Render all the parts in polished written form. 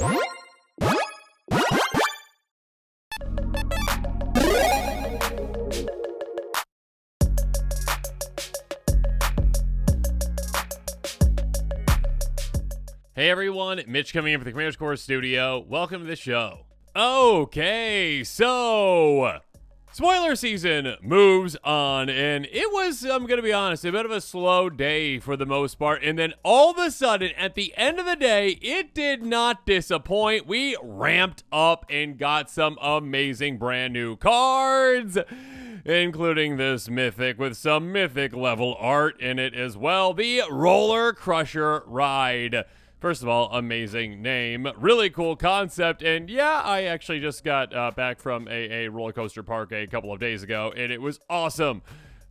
Hey everyone, Mitch coming in for the Grimoire Core Studio. Welcome to the show. Okay, so spoiler season moves on, and it was, I'm gonna be honest, a bit of a slow day for the most part, and then all of a sudden, at the end of the day, it did not disappoint. We ramped up and got some amazing brand new cards, including this Mythic with some Mythic level art in it as well, the Rollercrusher Ride. First of all, amazing name, really cool concept, and yeah, I actually just got back from a roller coaster park a couple of days ago, and it was awesome.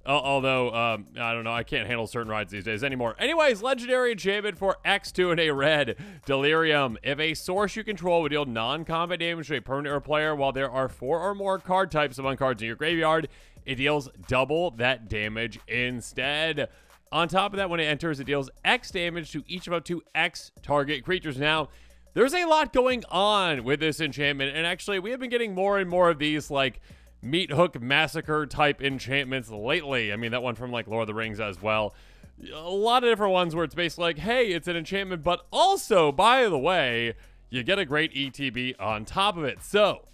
Although, I don't know, I can't handle certain rides these days anymore. Anyways, legendary enchantment for X2 and a red, Delirium. If a source you control would deal non-combat damage to a permanent or player while there are 4 or more card types among cards in your graveyard, it deals double that damage instead. On top of that, when it enters, it deals X damage to each of up to X target creatures. Now, there's a lot going on with this enchantment, and actually, we have been getting more and more of these, like, Meat Hook Massacre type enchantments lately. I mean, that one from, like, Lord of the Rings as well. A lot of different ones where it's basically like, hey, it's an enchantment, but also, by the way, you get a great ETB on top of it. So,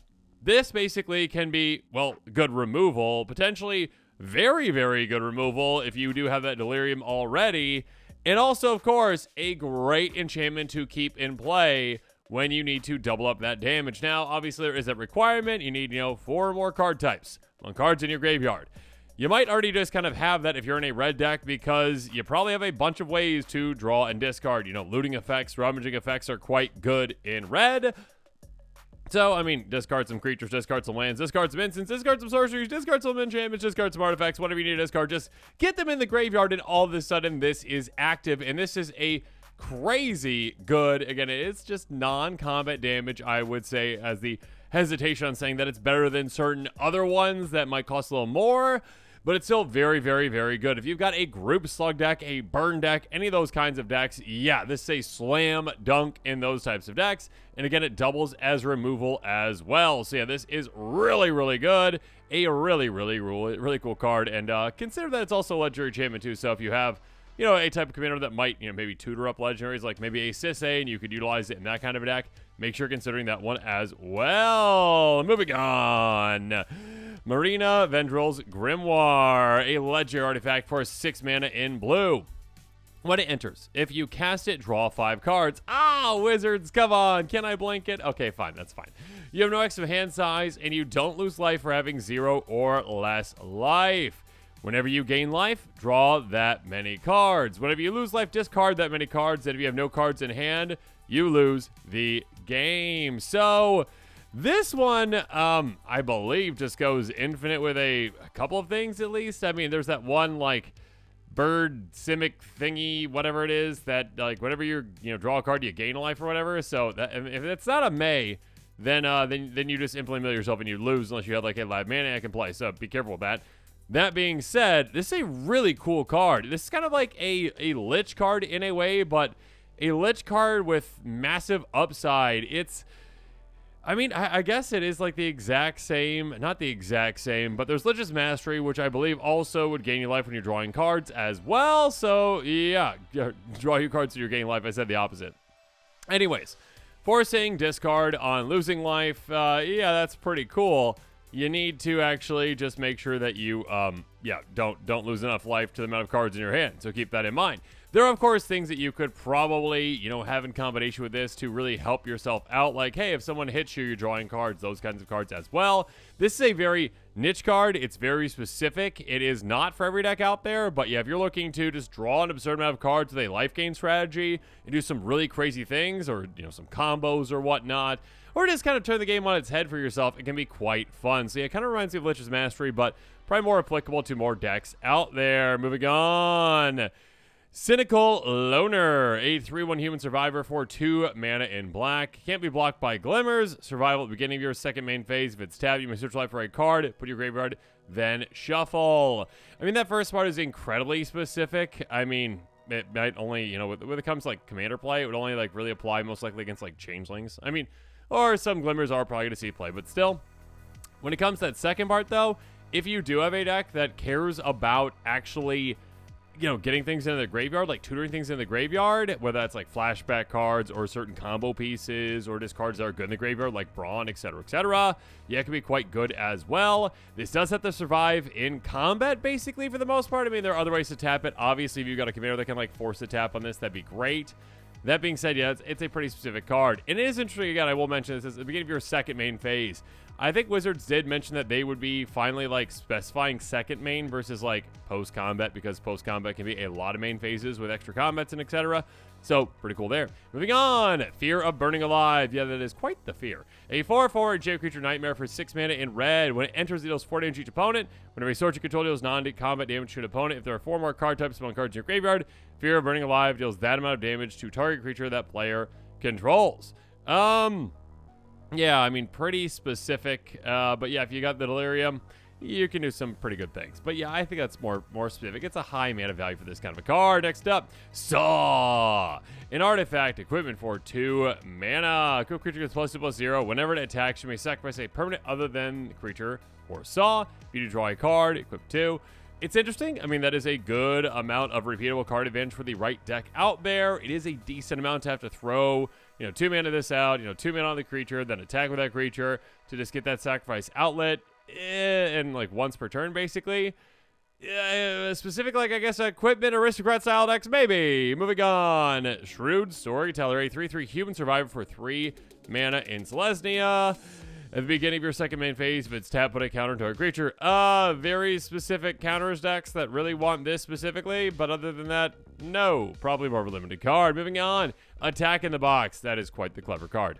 this basically can be, well, good removal, potentially very, very good removal if you do have that Delirium already. And also, of course, a great enchantment to keep in play when you need to double up that damage. Now, obviously, there is that requirement. You need, 4 or more card types on cards in your graveyard. You might already just kind of have that if you're in a red deck because you probably have a bunch of ways to draw and discard. Looting effects, rummaging effects are quite good in red. So, I mean, discard some creatures, discard some lands, discard some instants, discard some sorceries, discard some enchantments, discard some artifacts, whatever you need to discard. Just get them in the graveyard, and all of a sudden, this is active. And this is a crazy good, again, it's just non-combat damage, I would say, as the hesitation on saying that it's better than certain other ones that might cost a little more. But it's still very, very, very good. If you've got a group slug deck, a burn deck, any of those kinds of decks, yeah, this is a slam dunk in those types of decks. And again, it doubles as removal as well. So yeah, this is really, really good. A really, really, really, really cool card. And consider that it's also a legendary enchantment too. So if you have, a type of commander that might, maybe tutor up legendaries, like maybe a Sisay, and you could utilize it in that kind of a deck, make sure you're considering that one as well. Moving on. Marina Vendrill's Grimoire, a legendary artifact for 6 mana in blue. When it enters, if you cast it, draw 5 cards. Wizards, come on. Can I blink it? Okay, fine. That's fine. You have no extra hand size, and you don't lose life for having 0 or less life. Whenever you gain life, draw that many cards. Whenever you lose life, discard that many cards. And if you have no cards in hand, you lose the game. So this one, I believe, just goes infinite with a couple of things at least. I mean, there's that one, like, bird simic thingy, whatever it is, that, like, whenever you draw a card, you gain a life or whatever. So that, if it's not a May, then you just implement yourself and you lose unless you have, like, a live mana I can play. So be careful with that. That being said, this is a really cool card. This is kind of like a Lich card in a way, but a Lich card with massive upside. I guess it is like the exact same, not the exact same, but there's Lich's Mastery, which I believe also would gain you life when you're drawing cards as well. So, yeah, draw your cards so you're gaining life. I said the opposite. Anyways, forcing discard on losing life, yeah, that's pretty cool. You need to actually just make sure that you, don't lose enough life to the amount of cards in your hand. So keep that in mind. There are, of course, things that you could probably, have in combination with this to really help yourself out. Like, hey, if someone hits you, you're drawing cards, those kinds of cards as well. This is a very niche card. It's very specific. It is not for every deck out there. But yeah, if you're looking to just draw an absurd amount of cards with a life gain strategy and do some really crazy things or, some combos or whatnot, or just kind of turn the game on its head for yourself, it can be quite fun. So yeah, it kind of reminds me of Lich's Mastery, but probably more applicable to more decks out there. Moving on. Cynical Loner, a 3/1 human survivor for 2 mana in black. Can't be blocked by glimmers. Survival at the beginning of your second main phase. If it's tabbed, you may search life for a card, put your graveyard, then shuffle. I mean, that first part is incredibly specific. I mean, it might only, when it comes to like commander play, it would only like really apply most likely against like changelings. I mean, or some glimmers are probably going to see play, but still, when it comes to that second part though, if you do have a deck that cares about actually, getting things into the graveyard, like tutoring things in the graveyard, whether that's like flashback cards or certain combo pieces or just cards that are good in the graveyard, like Brawn, etc., yeah, it can be quite good as well. This does have to survive in combat, basically, for the most part. I mean, there are other ways to tap it. Obviously, if you've got a commander that can like force a tap on this, that'd be great. That being said, yeah, it's a pretty specific card. And it is interesting, again, I will mention this, at the beginning of your second main phase. I think Wizards did mention that they would be finally like specifying second main versus like post-combat, because post-combat can be a lot of main phases with extra combats and etc. So, pretty cool there. Moving on, Fear of Burning Alive. Yeah, that is quite the fear. A 4/4 Jade Creature Nightmare for 6 mana in red. When it enters, it deals 4 damage to each opponent. Whenever a sword you control deals non-combat damage to an opponent, if there are 4 more card types among cards in your graveyard, Fear of Burning Alive deals that amount of damage to target creature that player controls. Yeah, I mean, pretty specific. But yeah, if you got the Delirium, you can do some pretty good things. But yeah, I think that's more specific. It's a high mana value for this kind of a card. Next up, Saw. An artifact equipment for 2 mana. Equip creature gets +2/+0. Whenever it attacks, you may sacrifice a permanent other than the creature or Saw. If you do draw a card, equip 2. It's interesting. I mean, that is a good amount of repeatable card advantage for the right deck out there. It is a decent amount to have to throw, 2 mana this out, 2 mana on the creature, then attack with that creature to just get that sacrifice outlet, and like once per turn, basically. Specific, like, I guess, equipment aristocrat style decks, maybe. Moving on. Shrewd Storyteller, a 3/3 human survivor for 3 mana in Selesnya. At the beginning of your second main phase, if it's tap, put a counter to a creature. Very specific counters decks that really want this specifically, but other than that, no. Probably more of a limited card. Moving on. Attack in the Box. That is quite the clever card.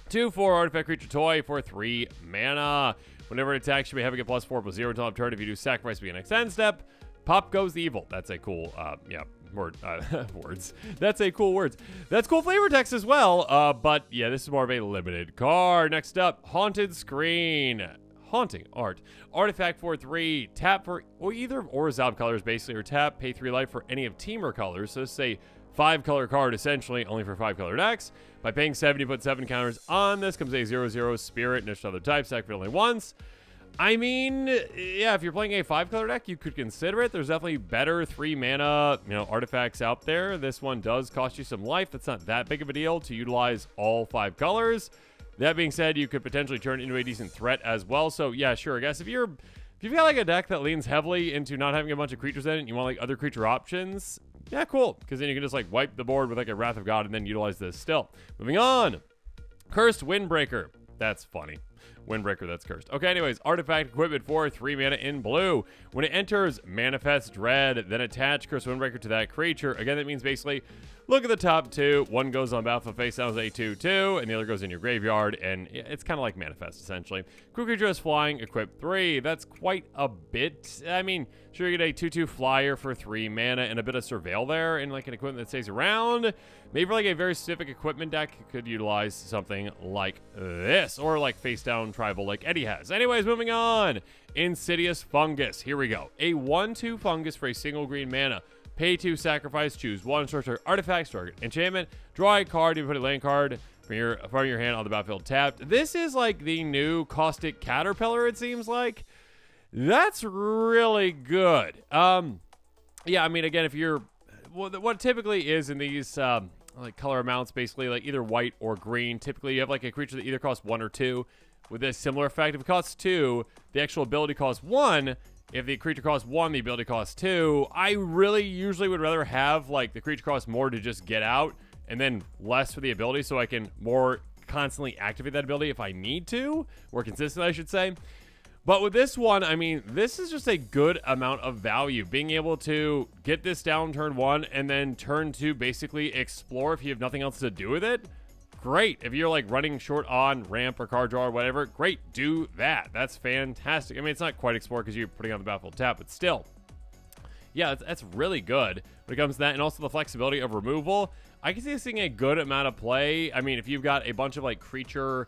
2/4 artifact creature toy for 3 mana. Whenever it attacks, you may have it get +4/+0 until end turn. If you do sacrifice, be an next end step. Pop goes the evil. That's a cool, words. That's a cool words. That's cool flavor text as well. But yeah, this is more of a limited card. Next up, Haunted Screen. Haunting art. Artifact for 3. Tap for either of Orzhov colors, basically, or tap, pay 3 life for any of Temur colors. So this is a 5-color card, essentially, only for 5-color decks. By paying 7, you put 7 counters on this. Comes a 0/0 Spirit and just other types. Activate only once. I mean, yeah, if you're playing a 5-color deck, you could consider it. There's definitely better 3 mana, artifacts out there. This one does cost you some life. That's not that big of a deal to utilize all 5 colors. That being said, you could potentially turn it into a decent threat as well. So yeah, sure. I guess if you've got like a deck that leans heavily into not having a bunch of creatures in it, and you want like other creature options, yeah, cool. Because then you can just like wipe the board with like a Wrath of God and then utilize this still. Moving on. Cursed Windbreaker. That's funny. Windbreaker, that's cursed. Okay, anyways, artifact equipment for 3 mana in blue. When it enters, manifest dread, then attach Cursed Windbreaker to that creature. Again, that means basically, look at the top 2. One goes on battlefield face down as a 2/2, and the other goes in your graveyard, and it's kind of like manifest, essentially. Cool creature is flying, equip 3. That's quite a bit. I mean, sure, you get a 2/2 flyer for 3 mana and a bit of surveil there, and like an equipment that stays around. Maybe for like a very specific equipment deck, you could utilize something like this, or like face down tribal like Eddie has. Anyways, moving on. Insidious Fungus. Here we go. A 1/2 fungus for a single green mana. Pay 2, sacrifice, choose 1 sorcerer artifact, target enchantment, draw a card, you put a land card from your hand on the battlefield tapped. This is like the new Caustic Caterpillar, it seems like. That's really good. Yeah, I mean, again, if you're what typically is in these like color amounts, basically like either white or green, typically you have like a creature that either costs 1 or 2 with a similar effect. If it costs 2, the actual ability costs 1. If the creature costs 1, the ability costs 2. I really usually would rather have like the creature costs more to just get out and then less for the ability, so I can more constantly activate that ability if I need to, or consistently, I should say. But with this one, I mean, this is just a good amount of value. Being able to get this down turn 1 and then turn 2 basically explore if you have nothing else to do with it. Great. If you're like running short on ramp or card draw or whatever, great. Do that. That's fantastic. I mean, it's not quite explore because you're putting on the battlefield tap, but still. Yeah, that's really good when it comes to that. And also the flexibility of removal. I can see this seeing a good amount of play. I mean, if you've got a bunch of like creature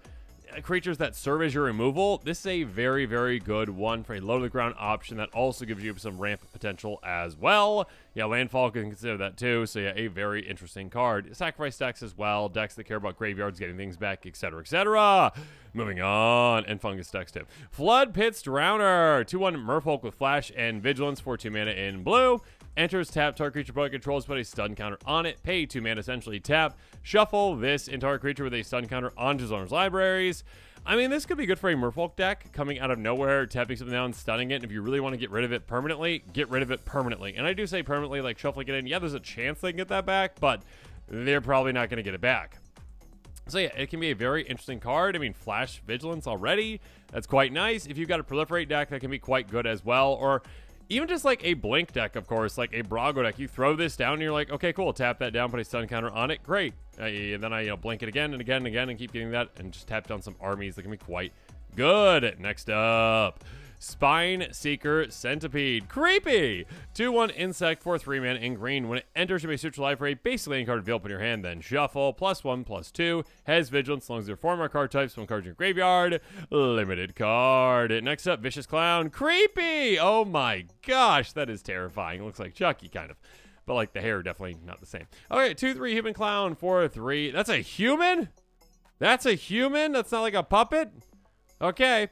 creatures that serve as your removal, this is a very, very good one for a low to the ground option that also gives you some ramp potential as well. Yeah, landfall can consider that too. So yeah, a very interesting card. Sacrifice decks as well, decks that care about graveyards, getting things back, etc., etc. Moving on, and fungus decks too. Flood Pit's Drowner, 2/1 Mur Hulk with Flash and Vigilance for 2 mana in blue. Enters, tap, target creature opponent controls, put a stun counter on it, pay 2 mana, essentially tap, shuffle this entire creature with a stun counter onto his owner's libraries. I mean, this could be good for a Mur Hulk deck, coming out of nowhere, tapping something down, stunning it, and if you really want to get rid of it permanently, get rid of it permanently. And I do say permanently, like shuffling it in, yeah, there's a chance they can get that back, but they're probably not going to get it back. So yeah, it can be a very interesting card. I mean, Flash Vigilance already, that's quite nice. If you've got a Proliferate deck, that can be quite good as well, or even just like a Blink deck, of course, like a Brago deck. You throw this down and you're like, okay, cool, tap that down, put a stun counter on it, great. And then I blink it again and again and again and keep getting that and just tap down some armies that can be quite good. Next up, Spine Seeker Centipede. Creepy! 2/1 insect for 3 mana in green. When it enters, you may search your library, basically any card available in your hand, then shuffle. +1/+2. Has Vigilance as long as they're 4 more card types, 1 card in your graveyard. Limited card. Next up, Vicious Clown. Creepy! Oh my gosh, that is terrifying. It looks like Chucky, kind of. But like the hair, definitely not the same. Okay, 2/3 Human Clown, 4/3. That's a human? That's a human? That's not like a puppet? Okay,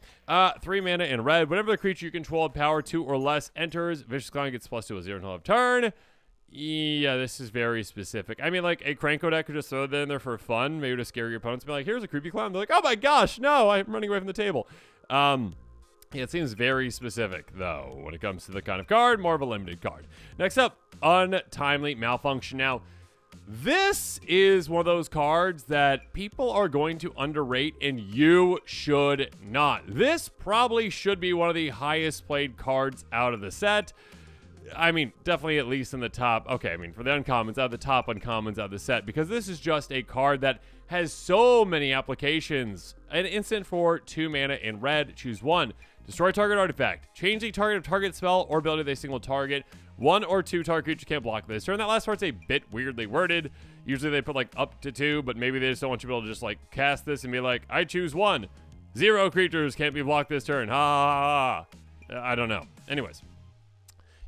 3 mana in red. Whenever the creature you control at power 2 or less enters, Vicious Clown gets +2 or 0 until of turn. Yeah, this is very specific. I mean, like, a Cranko deck could just throw that in there for fun, maybe to scare your opponents. Be like, here's a creepy clown. They're like, oh my gosh, no, I'm running away from the table. Yeah, it seems very specific, though, when it comes to the kind of card, more of a limited card. Next up, Untimely Malfunction. Now, this is one of those cards that people are going to underrate, and you should not. This probably should be one of the highest played cards out of the set. I mean, definitely at least in the top. Okay, I mean, for the uncommons, out of the top uncommons out of the set, because this is just a card that has so many applications. An instant for 2 mana in red. Choose one. Destroy target artifact. Change the target of target spell or ability of a single target. 1 or 2 target creatures can't block this turn. That last part's a bit weirdly worded. Usually they put like up to 2, but maybe they just don't want you to be able to just like cast this and be like, I choose 1. 0 creatures can't be blocked this turn. Ha ha ha. I don't know. Anyways,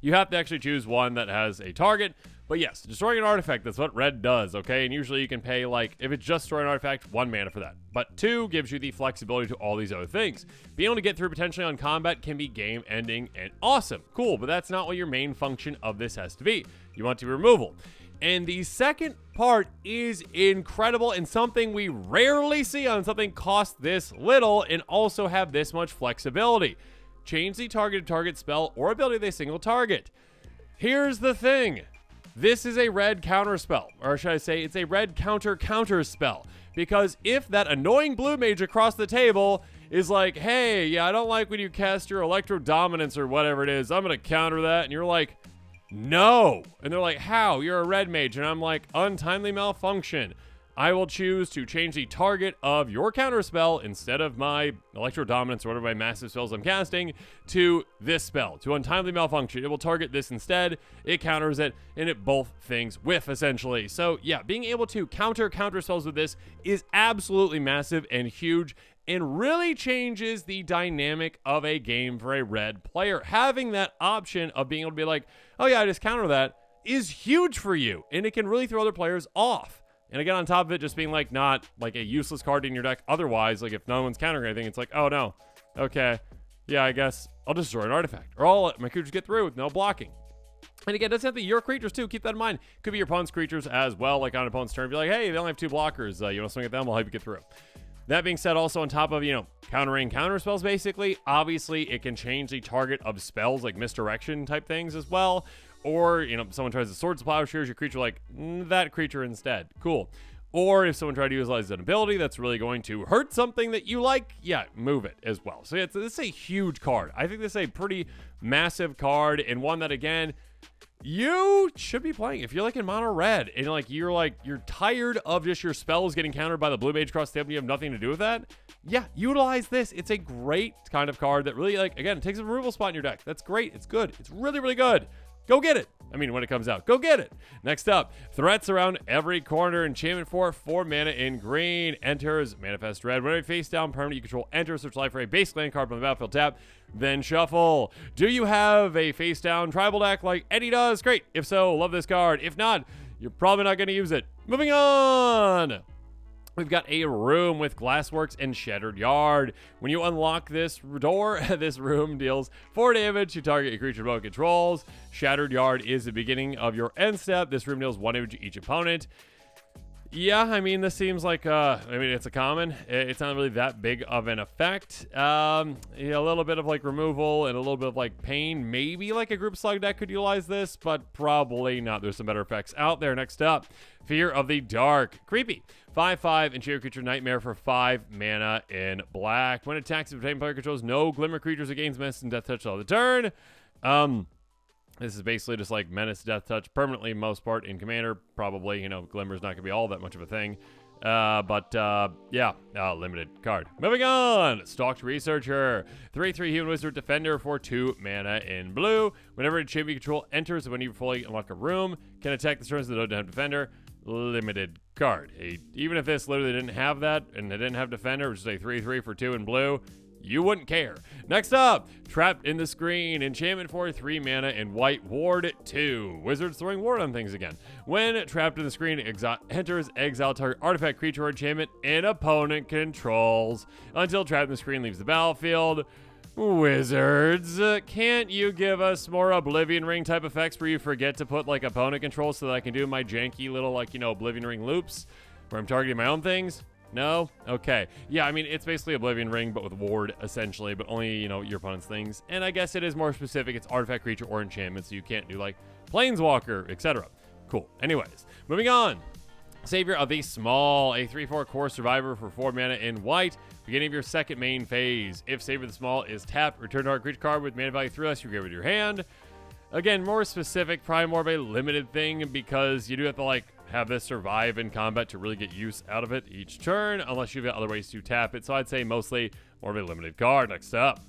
you have to actually choose one that has a target. But yes, destroying an artifact, that's what red does, okay? And usually you can pay, like, if it's just destroy an artifact, 1 mana for that. But 2 gives you the flexibility to all these other things. Being able to get through potentially on combat can be game-ending and awesome. Cool, but that's not what your main function of this has to be. You want to removal. And the second part is incredible and something we rarely see on something cost this little and also have this much flexibility. Change the targeted target spell or ability of a single target. Here's the thing. This is a red counter spell, or should I say it's a red counter spell, because if that annoying blue mage across the table is like, hey, yeah, I don't like when you cast your Electro Dominance or whatever it is, I'm going to counter that, and you're like, no, and they're like, how? You're a red mage, and I'm like, untimely malfunction. I will choose to change the target of your counterspell instead of my Electro Dominance or whatever my massive spells I'm casting to this spell, to Untimely Malfunction. It will target this instead, it counters it, and it both things whiff, essentially. So yeah, being able to counter spells with this is absolutely massive and huge and really changes the dynamic of a game for a red player. Having that option of being able to be like, oh yeah, I just counter that is huge for you, and it can really throw other players off. And again, on top of it, just being like not like a useless card in your deck. Otherwise, like if no one's countering anything, it's like, oh no, okay, yeah, I guess I'll just destroy an artifact, or I'll let my creatures get through with no blocking. And again, it doesn't have to be your creatures too. Keep that in mind. Could be your opponent's creatures as well, like on an opponent's turn. Be like, hey, they only have 2 blockers. You want to swing at them? I'll help you get through. That being said, also on top of, countering counter spells, basically, obviously it can change the target of spells like misdirection type things as well. Or, someone tries to Swords of Plowshares your creature, like, that creature instead. Cool. Or if someone tried to utilize an ability that's really going to hurt something that you like, yeah, move it as well. So yeah, this is a huge card. I think this is a pretty massive card, and one that, again, you should be playing. If you're like in mono red and you're tired of just your spells getting countered by the blue mage across the table and you have nothing to do with that, yeah, utilize this. It's a great kind of card that really, again, takes a removal spot in your deck. That's great. It's good. It's really, really good. Go get it. I mean, when it comes out, go get it. Next up, threats around every corner. Enchantment for 4 mana in green. Enters Manifest Red. Whenever you face down permanent you control, enter, search life for a base land card from the battlefield, tap, then shuffle. Do you have a face down tribal deck like Eddie does? Great. If so, love this card. If not, you're probably not going to use it. Moving on. We've got a room with Glassworks and Shattered Yard. When you unlock this door, this room deals 4 damage to target a creature opponent controls. Shattered Yard is the beginning of your end step. This room deals 1 damage to each opponent. Yeah, I mean, this seems like, it's a common. It's not really that big of an effect. A little bit of, like, removal and a little bit of, like, pain. Maybe, like, a group slug deck could utilize this, but probably not. There's some better effects out there. Next up, Fear of the Dark. Creepy. 5/5, Enchanted Creature Nightmare for 5 mana in black. When it attacks, if the player controls no Glimmer creatures, it gains Menace and Death Touch all the turn. This is basically just like Menace, Death Touch, permanently most part in Commander. Probably, Glimmer's not going to be all that much of a thing. Limited card. Moving on, Stalking Researcher. 3/3 Human Wizard Defender for 2 mana in blue. Whenever a champion you control enters, when you fully unlock a room, can attack the turns that don't have Defender. Limited card. Even if this literally didn't have that, and it didn't have Defender, which is a 3/3 for 2 in blue, you wouldn't care. Next up, Trapped in the Screen. Enchantment for 3 mana in white. Ward 2. Wizards throwing ward on things again. When Trapped in the Screen enters, exile target artifact, creature, or enchantment an opponent controls until Trapped in the Screen leaves the battlefield. Wizards, can't you give us more Oblivion Ring type effects where you forget to put, like, opponent controls so that I can do my janky little, Oblivion Ring loops where I'm targeting my own things? No? Okay. Yeah, I mean, it's basically Oblivion Ring, but with ward, essentially, but only, your opponent's things. And I guess it is more specific. It's artifact, creature, or enchantment, so you can't do, like, Planeswalker, etc. Cool. Anyways, moving on. Savior of the Small, a 3/4 core survivor for 4 mana in white. Beginning of your second main phase. If Savior of the Small is tapped, return target creature card with mana value 3 less you give it your hand. Again, more specific, probably more of a limited thing because you do have to, have this survive in combat to really get use out of it each turn, unless you've got other ways to tap it. So I'd say mostly more of a limited card. Next up,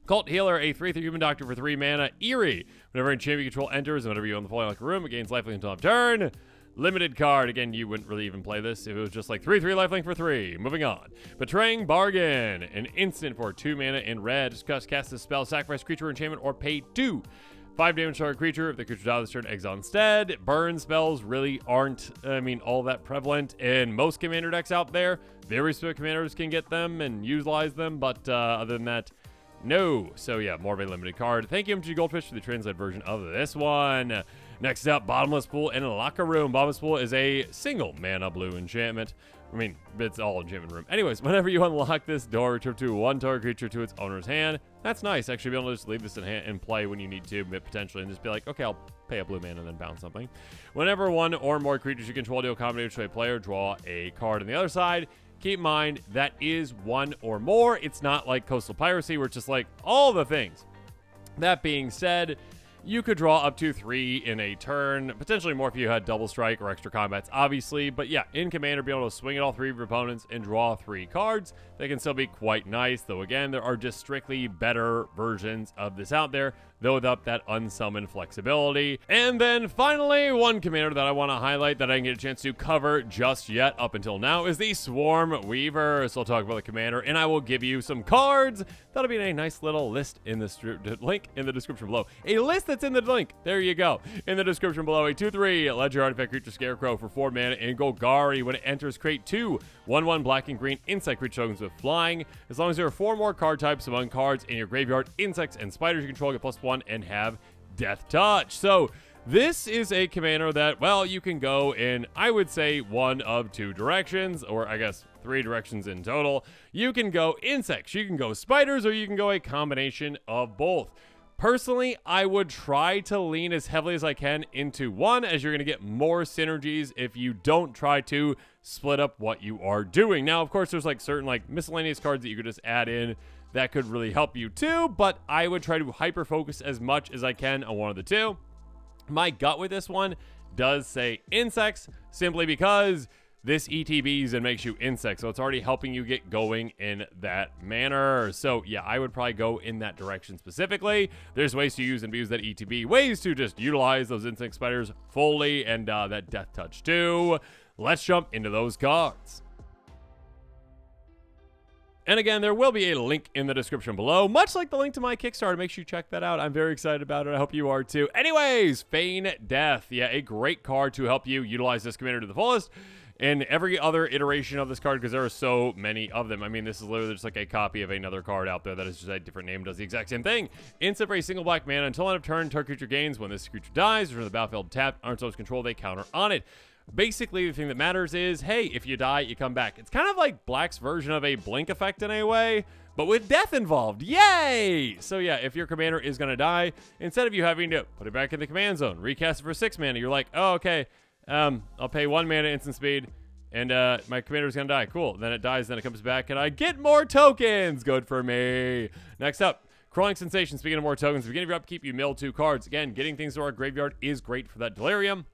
Cult Healer, a 3/3 Human Doctor for 3 mana. Eerie. Whenever enchantment you control enters, and whenever you own the falling like a room, it gains lifelink until end turn. Limited card. Again, you wouldn't really even play this if it was just like 3/3 lifelink for 3. Moving on. Betraying Bargain. An instant for 2 mana in red. Just cast this spell, sacrifice creature, enchantment, or pay 2. 5 damage to our creature. If the creature dies this turn, exile instead. Burn spells really aren't, all that prevalent in most commander decks out there. Very specific commanders can get them and utilize them, but other than that, no. So yeah, more of a limited card. Thank you, MG Goldfish, for the translated version of this one. Next up, Bottomless Pool and Locker Room. Bottomless Pool is a single mana blue enchantment. It's all enchantment room. Anyways, whenever you unlock this door, return to 1 target creature to its owner's hand. That's nice. Actually, be able to just leave this in hand and play when you need to, potentially, and just be like, okay, I'll pay a blue mana and then bounce something. Whenever 1 or more creatures you control deal combination to a player, draw a card. On the other side, keep in mind that is 1 or more. It's not like Coastal Piracy, where it's just like all the things. That being said, you could draw up to 3 in a turn, potentially more if you had double strike or extra combats, obviously. But yeah, in Commander, be able to swing at all 3 of your opponents and draw 3 cards. They can still be quite nice, though again, there are just strictly better versions of this out there, though without that unsummoned flexibility. And then finally, one commander that I want to highlight that I didn't get a chance to cover just yet up until now is the Swarmweaver. So I'll talk about the commander, and I will give you some cards. That'll be in a nice little list in the link in the description below. A list that's in the link. There you go. In the description below, a 2/3 Ledger Artifact Creature Scarecrow for 4 mana in Golgari. When it enters, create 2 1/1 black and green insect creature tokens with flying. As long as there are 4 more card types among cards in your graveyard, insects and spiders you control get +1 and have Death Touch. So this is a commander that, well, you can go in, I would say, 1 of 2 directions, or I guess 3 directions in total. You can go insects, you can go spiders, or you can go a combination of both. Personally, I would try to lean as heavily as I can into 1, as you're going to get more synergies if you don't try to split up what you are doing. Now, of course, there's certain miscellaneous cards that you could just add in that could really help you too, but I would try to hyper focus as much as I can on one of the 2. My gut with this one does say insects, simply because this ETBs and makes you insect, so it's already helping you get going in that manner. So yeah, I would probably go in that direction specifically. There's ways to use and abuse that ETB, ways to just utilize those insect spiders fully, and that death touch too. Let's jump into those cards. And again, there will be a link in the description below, much like the link to my Kickstarter. Make sure you check that out. I'm very excited about it. I hope you are too. Anyways, Fein Death. Yeah, a great card to help you utilize this commander to the fullest in every other iteration of this card, because there are so many of them. I mean, this is literally just like a copy of another card out there that is just a different name, does the exact same thing. Instant for a single black mana until end of turn, target creature gains. When this creature dies, return to the battlefield tapped, on its control, they counter on it. Basically, the thing that matters is, hey, if you die, you come back. It's kind of like Black's version of a blink effect in a way, but with death involved. Yay! So yeah, if your commander is going to die, instead of you having to put it back in the command zone, recast it for 6 mana, you're like, oh, okay, I'll pay 1 mana instant speed, and my commander's going to die. Cool. Then it dies, then it comes back, and I get more tokens. Good for me. Next up, Crawling Sensation. Speaking of more tokens, at the beginning of your upkeep, you mill 2 cards. Again, getting things to our graveyard is great for that delirium.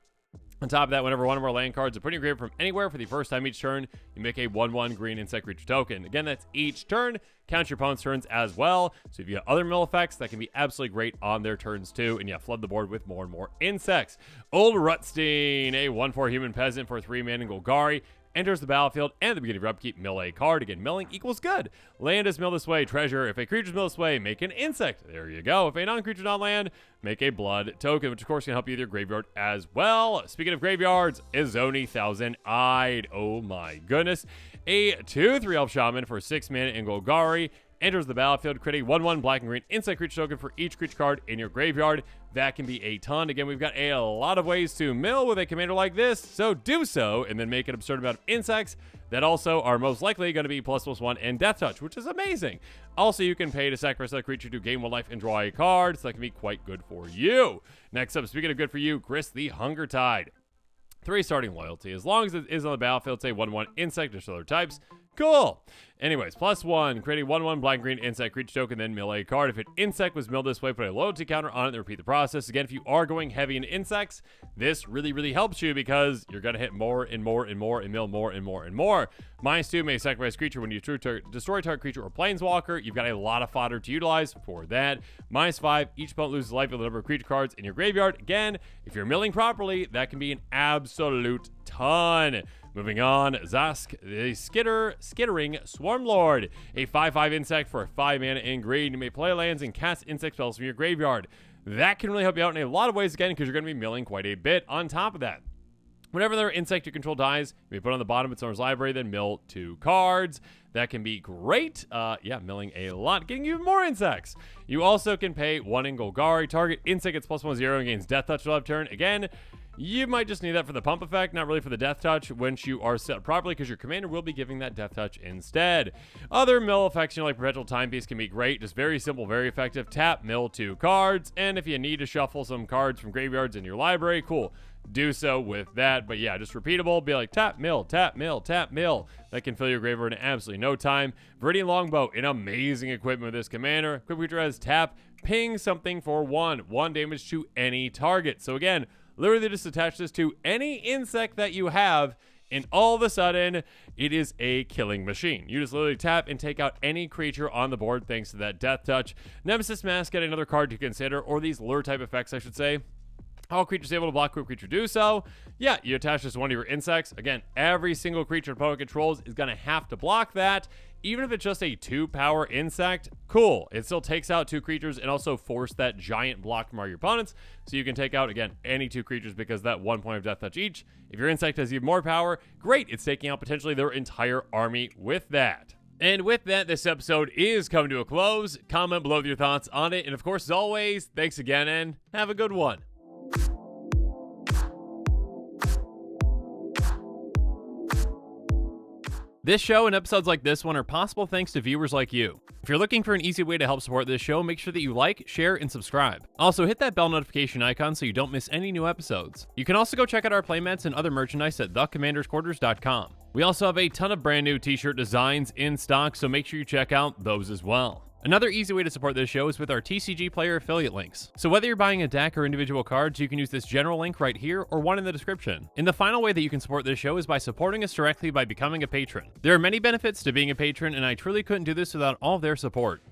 On top of that, whenever one of our land cards are put in your graveyard from anywhere for the first time each turn, you make a 1/1 green insect creature token. Again, that's each turn. Count your opponent's turns as well. So if you have other mill effects, that can be absolutely great on their turns too. And yeah, flood the board with more and more insects. Old Rutstein, a 1/4 human peasant for 3 mana Golgari. Enters the battlefield, and at the beginning of your upkeep, mill a card. Again, milling equals good. Land is mill this way. Treasure. If a creature's mill this way, make an insect. There you go. If a non-creature's on land, make a blood token, which of course can help you with your graveyard as well. Speaking of graveyards, Isoneth Thousand-Eyed. Oh my goodness. A 2/3 elf shaman for 6 mana in Golgari. Enters the battlefield, create a 1/1 black and green insect creature token for each creature card in your graveyard. That can be a ton. Again, we've got a lot of ways to mill with a commander like this, so do so, and then make an absurd amount of insects that also are most likely going to be ++1 and death touch, which is amazing. Also, you can pay to sacrifice that creature to gain 1 life and draw a card, so that can be quite good for you. Next up, speaking of good for you, Gris the Hunger Tide. 3 starting loyalty. As long as it is on the battlefield, say 1/1 insect or other types. Cool. Anyways, +1, create a 1/1 black and green insect creature token, then mill a card. If an insect was milled this way, put a loyalty counter on it, then repeat the process. Again, if you are going heavy in insects, this really, really helps you because you're going to hit more and more and more and mill more and more and more. -2, may sacrifice creature when you destroy target creature or planeswalker. You've got a lot of fodder to utilize for that. -5, each opponent loses life with the number of creature cards in your graveyard. Again, if you're milling properly, that can be an absolute ton. Moving on, Zask, the skittering Swarmlord, a 5/5 insect for 5 mana in green. You may play lands and cast insect spells from your graveyard. That can really help you out in a lot of ways, again, because you're going to be milling quite a bit on top of that. Whenever their insect you control dies, you may put on the bottom of its owner's library, then mill 2 cards. That can be great. Yeah, milling a lot, getting you more insects. You also can pay 1 in Golgari. Target insect gets +1/0 and gains death touch till end of turn. Again, you might just need that for the pump effect, not really for the death touch once you are set up properly, because your commander will be giving that death touch instead. Other mill effects, like Perpetual Timepiece, can be great. Just very simple, very effective. Tap, mill 2 cards, and if you need to shuffle some cards from graveyards in your library, cool. Do so with that. But yeah, just repeatable. Be like tap, mill, tap, mill, tap, mill. That can fill your graveyard in absolutely no time. Britty Longbo, an amazing equipment with this commander. Equipped creature has tap, ping something for 1 damage to any target. So again, literally just attach this to any insect that you have, and all of a sudden, it is a killing machine. You just literally tap and take out any creature on the board thanks to that death touch. Nemesis Mask, get another card to consider, or these lure type effects, I should say. All creatures able to block a creature do so. Yeah, you attach this to one of your insects. Again, every single creature opponent controls is going to have to block that. Even if it's just a 2-power insect, cool. It still takes out 2 creatures and also force that giant block from all your opponents. So you can take out, again, any 2 creatures because that 1 point of death touch each. If your insect has even more power, great. It's taking out potentially their entire army with that. And with that, this episode is coming to a close. Comment below with your thoughts on it. And of course, as always, thanks again and have a good one. This show and episodes like this one are possible thanks to viewers like you. If you're looking for an easy way to help support this show, make sure that you like, share, and subscribe. Also, hit that bell notification icon so you don't miss any new episodes. You can also go check out our playmats and other merchandise at thecommandersquarters.com. We also have a ton of brand new t-shirt designs in stock, so make sure you check out those as well. Another easy way to support this show is with our TCG Player affiliate links. So whether you're buying a deck or individual cards, you can use this general link right here or one in the description. And the final way that you can support this show is by supporting us directly by becoming a patron. There are many benefits to being a patron, and I truly couldn't do this without all of their support.